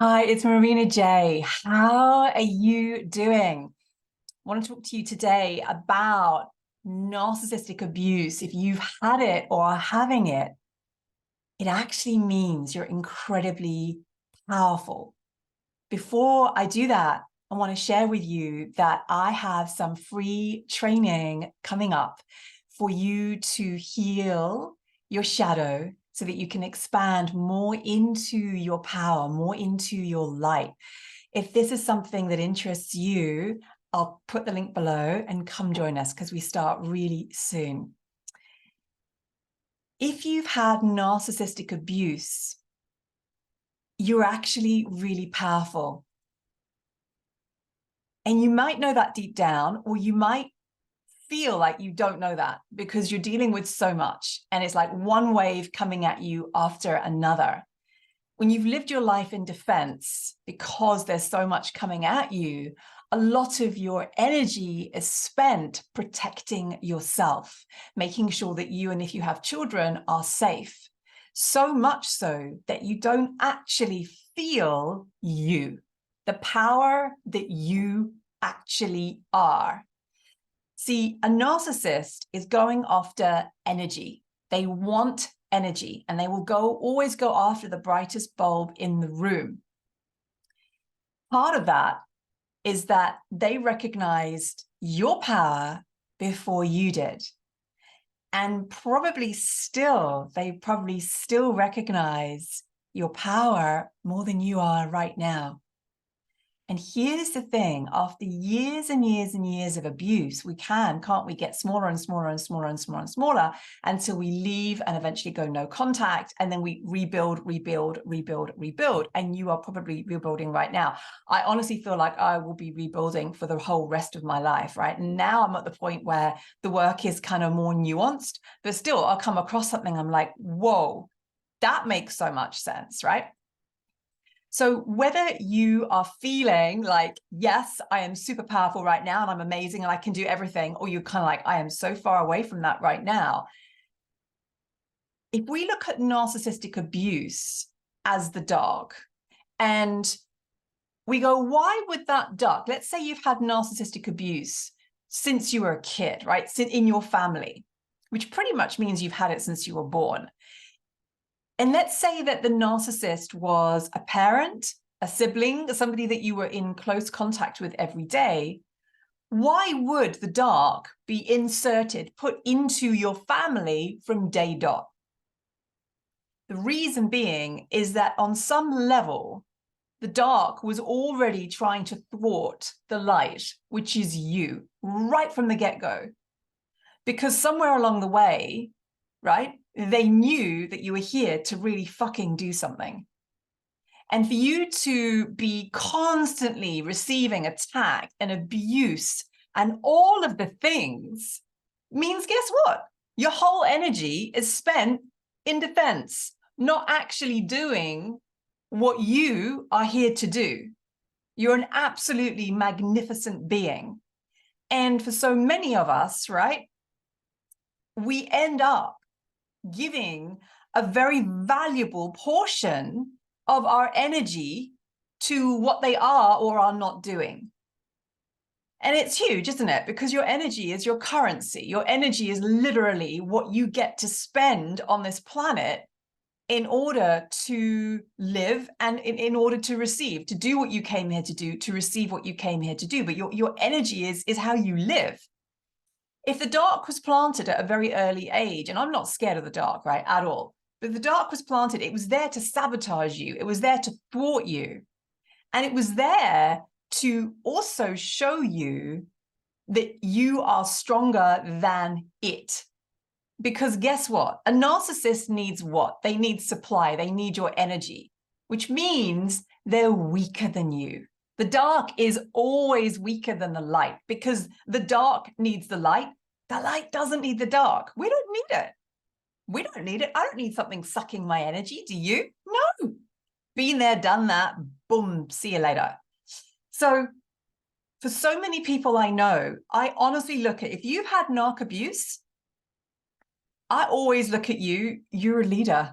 Hi, it's Marina J. How are you doing? I want to talk to you today about narcissistic abuse. If you've had it or are having it, it actually means you're incredibly powerful. Before I do that, I want to share with you that I have some free training coming up for you to heal your shadow so that you can expand more into your power, more into your light. If this is something that interests you, I'll put the link below and come join us because we start really soon. If you've had narcissistic abuse, you're actually really powerful. And you might know that deep down, or you might feel like you don't know that because you're dealing with so much. And it's like one wave coming at you after another. When you've lived your life in defense, because there's so much coming at you, a lot of your energy is spent protecting yourself, making sure that you, and if you have children, are safe. So much so that you don't actually feel you, the power that you actually are. See, a narcissist is going after energy. They want energy, and they will always go after the brightest bulb in the room. Part of that is that they recognized your power before you did. And they probably still recognize your power more than you are right now. And here's the thing, after years and years and years of abuse, can't we get smaller and smaller and smaller and smaller and smaller until we leave and eventually go no contact, and then we rebuild. And you are probably rebuilding right now. I honestly feel like I will be rebuilding for the whole rest of my life, right? And now I'm at the point where the work is kind of more nuanced, but still I'll come across something, I'm like, whoa, that makes so much sense, right? So whether you are feeling like, yes, I am super powerful right now and I'm amazing and I can do everything, or you're kind of like, I am so far away from that right now. If we look at narcissistic abuse as the dog, and we go, why would that dog, let's say you've had narcissistic abuse since you were a kid, right? In your family, which pretty much means you've had it since you were born. And let's say that the narcissist was a parent, a sibling, somebody that you were in close contact with every day. Why would the dark be put into your family from day dot? The reason being is that on some level, the dark was already trying to thwart the light, which is you, right from the get-go. Because somewhere along the way, right, they knew that you were here to really fucking do something. And for you to be constantly receiving attack and abuse and all of the things means, guess what? Your whole energy is spent in defense, not actually doing what you are here to do. You're an absolutely magnificent being. And for so many of us, right, we end up giving a very valuable portion of our energy to what they are or are not doing. And it's huge, isn't it? Because your energy is your currency. Your energy is literally what you get to spend on this planet in order to live and in order to receive, to do what you came here to do, to receive what you came here to do. But your energy is how you live. If the dark was planted at a very early age, and I'm not scared of the dark, right, at all, but the dark was planted, it was there to sabotage you. It was there to thwart you. And it was there to also show you that you are stronger than it. Because guess what? A narcissist needs what? They need supply. They need your energy, which means they're weaker than you. The dark is always weaker than the light because the dark needs the light. The light doesn't need the dark. We don't need it. We don't need it. I don't need something sucking my energy. Do you? No. Been there, done that. Boom. See you later. So for so many people I know, I honestly look at, if you've had narc abuse, I always look at you, you're a leader.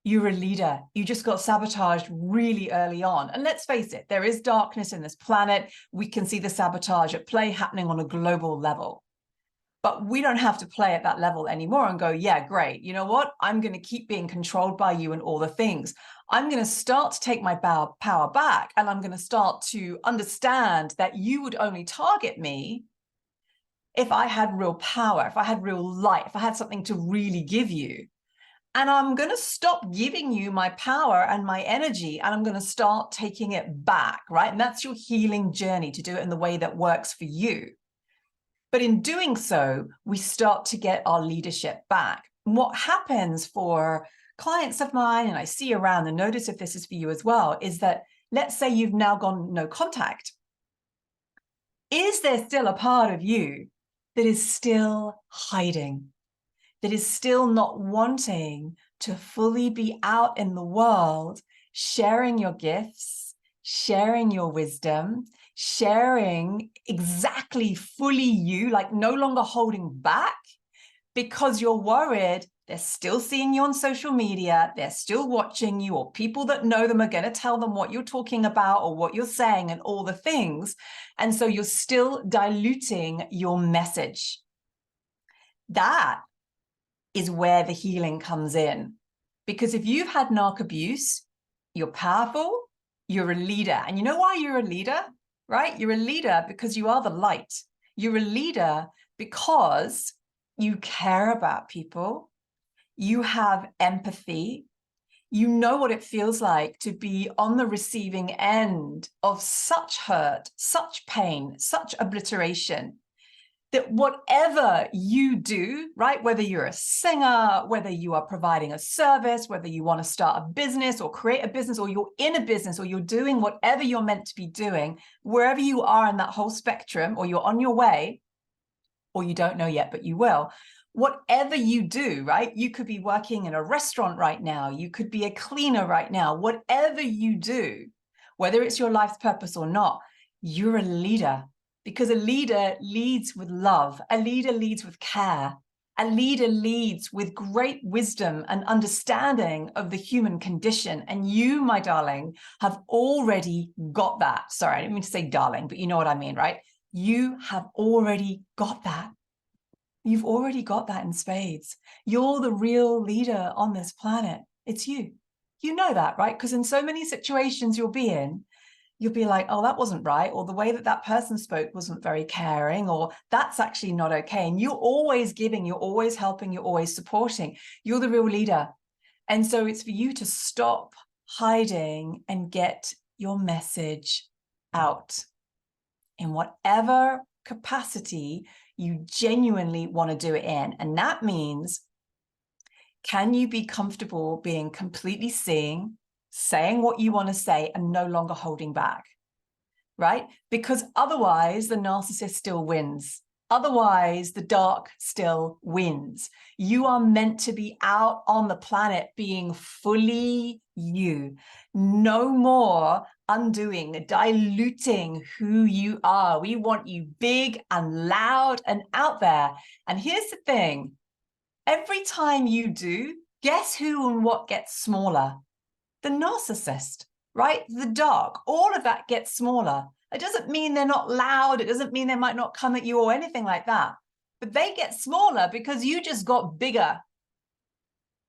You're a leader. You just got sabotaged really early on. And let's face it, there is darkness in this planet. We can see the sabotage at play happening on a global level. But we don't have to play at that level anymore and go, yeah, great. You know what? I'm going to keep being controlled by you and all the things. I'm going to start to take my power back, and I'm going to start to understand that you would only target me if I had real power, if I had real light, if I had something to really give you. And I'm going to stop giving you my power and my energy, and I'm going to start taking it back, right? And that's your healing journey, to do it in the way that works for you. But in doing so, we start to get our leadership back. And what happens for clients of mine, and I see around, and notice if this is for you as well, is that let's say you've now gone no contact. Is there still a part of you that is still hiding, that is still not wanting to fully be out in the world, sharing your gifts, sharing your wisdom, sharing exactly fully you, like no longer holding back because you're worried they're still seeing you on social media, they're still watching you, or people that know them are going to tell them what you're talking about or what you're saying and all the things. And so you're still diluting your message. That is where the healing comes in. Because if you've had narc abuse, you're powerful, you're a leader. And you know why you're a leader, right? You're a leader because you are the light. You're a leader because you care about people. You have empathy. You know what it feels like to be on the receiving end of such hurt, such pain, such obliteration, that whatever you do, right, whether you're a singer, whether you are providing a service, whether you want to start a business or create a business, or you're in a business, or you're doing whatever you're meant to be doing, wherever you are in that whole spectrum, or you're on your way, or you don't know yet, but you will. Whatever you do, right? You could be working in a restaurant right now. You could be a cleaner right now. Whatever you do, whether it's your life's purpose or not, you're a leader. Because a leader leads with love. A leader leads with care. A leader leads with great wisdom and understanding of the human condition. And you, my darling, have already got that. Sorry, I didn't mean to say darling, but you know what I mean, right? You have already got that. You've already got that in spades. You're the real leader on this planet. It's you. You know that, right? Because in so many situations you'll be in, you'll be like, oh, that wasn't right. Or the way that that person spoke wasn't very caring, or that's actually not okay. And you're always giving, you're always helping, you're always supporting. You're the real leader. And so it's for you to stop hiding and get your message out in whatever capacity you genuinely want to do it in. And that means, can you be comfortable being completely seen, saying what you want to say, and no longer holding back, right? Because otherwise the narcissist still wins. Otherwise the dark still wins. You are meant to be out on the planet being fully you. No more undoing, diluting who you are. We want you big and loud and out there. And here's the thing. Every time you do, guess who and what gets smaller? The narcissist, right? The dark, all of that gets smaller. It doesn't mean they're not loud. It doesn't mean they might not come at you or anything like that. But they get smaller because you just got bigger.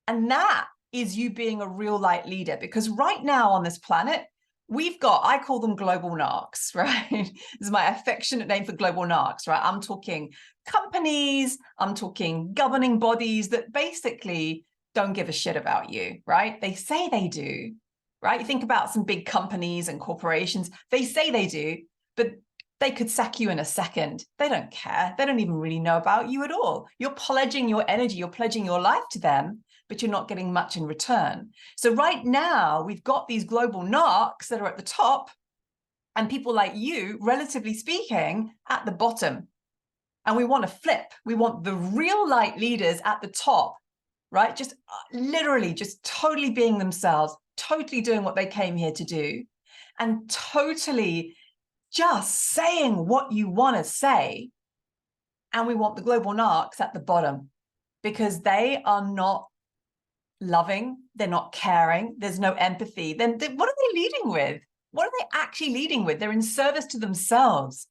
And that is you being a real light leader. Because right now on this planet, we've got, I call them global narcs, right? This is my affectionate name for global narcs, right? I'm talking companies, I'm talking governing bodies that basically don't give a shit about you, right? They say they do, right? You think about some big companies and corporations, they say they do, but they could sack you in a second. They don't care. They don't even really know about you at all. You're pledging your energy, you're pledging your life to them, but you're not getting much in return. So right now, we've got these global narcs that are at the top, and people like you, relatively speaking, at the bottom. And we want to flip. We want the real light leaders at the top, right? Just literally just totally being themselves, totally doing what they came here to do, and totally just saying what you want to say. And we want the global narcs at the bottom because they are not loving, they're not caring, there's no empathy, then what are they leading with? What are they actually leading with? They're in service to themselves.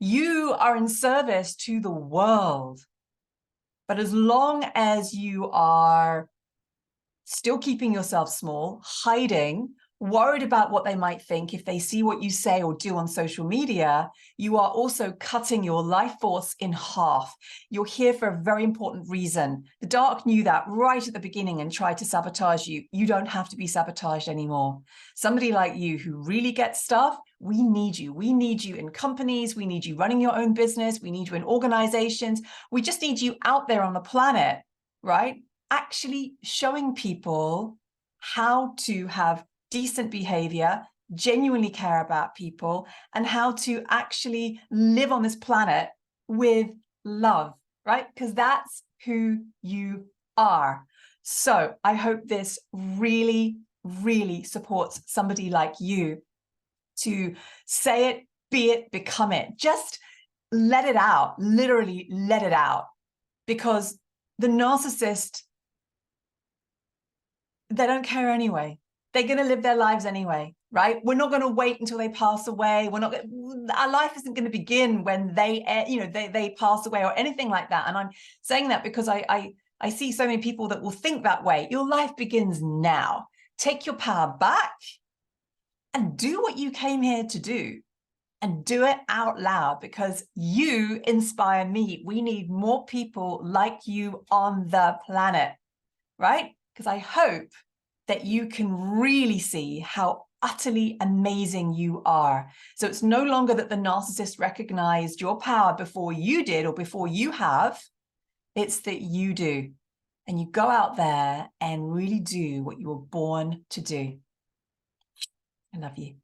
You are in service to the world. But as long as you are still keeping yourself small, hiding, worried about what they might think if they see what you say or do on social media, you are also cutting your life force in half. You're here for a very important reason. The dark knew that right at the beginning and tried to sabotage you. You don't have to be sabotaged anymore. Somebody like you who really gets stuff, we need you. We need you in companies. We need you running your own business. We need you in organizations. We just need you out there on the planet, right? Actually showing people how to have decent behavior, genuinely care about people, and how to actually live on this planet with love, right? Because that's who you are. So I hope this really, really supports somebody like you to say it, be it, become it. Just let it out, literally let it out. Because the narcissist, they don't care anyway. They're going to live their lives anyway, right? We're not going to wait until they pass away. Our life isn't going to begin when they pass away or anything like that. And I'm saying that because I see so many people that will think that way. Your life begins now. Take your power back and do what you came here to do, and do it out loud, because you inspire me. We need more people like you on the planet, right? Because I hope that you can really see how utterly amazing you are. So it's no longer that the narcissist recognized your power before you did or before you have. It's that you do. And you go out there and really do what you were born to do. I love you.